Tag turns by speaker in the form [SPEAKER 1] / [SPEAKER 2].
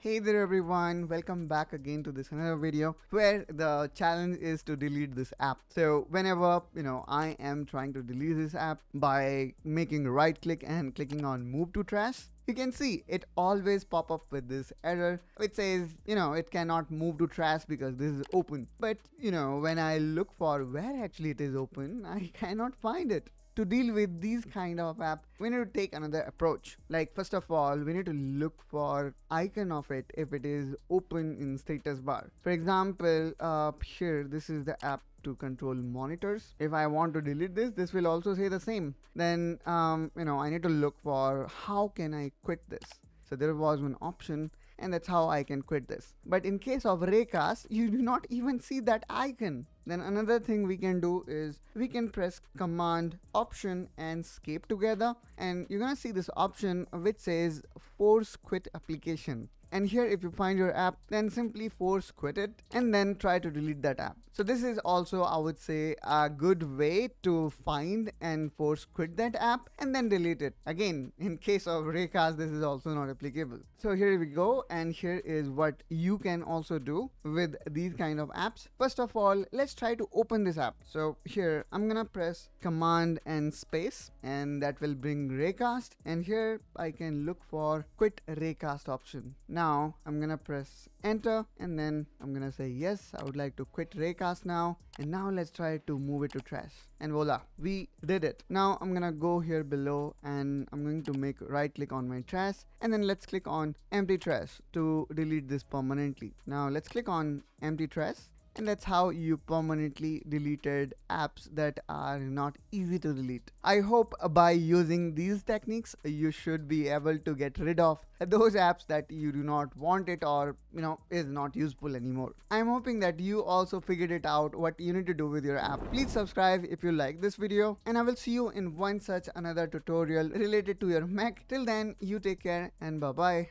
[SPEAKER 1] Hey there everyone, welcome back again to this another video where the challenge is to delete this app. So whenever I am trying to delete this app by making right click and clicking on move to trash, you can see it always pop up with this error which says it cannot move to trash because this is open. But when I look for where actually it is open, I cannot find it. To deal with these kind of app, we need to take another approach. Like first of all, we need to look for icon of it if it is open in status bar. For example, here this is the app to control monitors. If I want to delete this will also say the same. Then I need to look for how can I quit this. So there was one option and that's how I can quit this. But in case of Raycast, you do not even see that icon. Then another thing we can do is we can press Command, Option and Escape together, and you're gonna see this option which says force quit application. And here if you find your app, then simply force quit it and then try to delete that app. So this is also, I would say, a good way to find and force quit that app and then delete it. Again, in case of Raycast, this is also not applicable. So here we go, and here is what you can also do with these kind of apps. First of all, let's try to open this app. So here I'm gonna press Command and space, and that will bring Raycast, and here I can look for quit Raycast option. Now I'm gonna press enter and then I'm gonna say yes, I would like to quit Raycast now. And now let's try to move it to trash, and voila, we did it. Now I'm gonna go here below and I'm going to make right click on my trash, and then let's click on empty trash to delete this permanently. Now let's click on empty trash, and that's how you permanently deleted apps that are not easy to delete. I hope by using these techniques, you should be able to get rid of those apps that you do not want it or is not useful anymore. I'm hoping that you also figured it out what you need to do with your app. Please subscribe if you like this video, and I will see you in one such another tutorial related to your Mac. Till then, you take care and bye bye.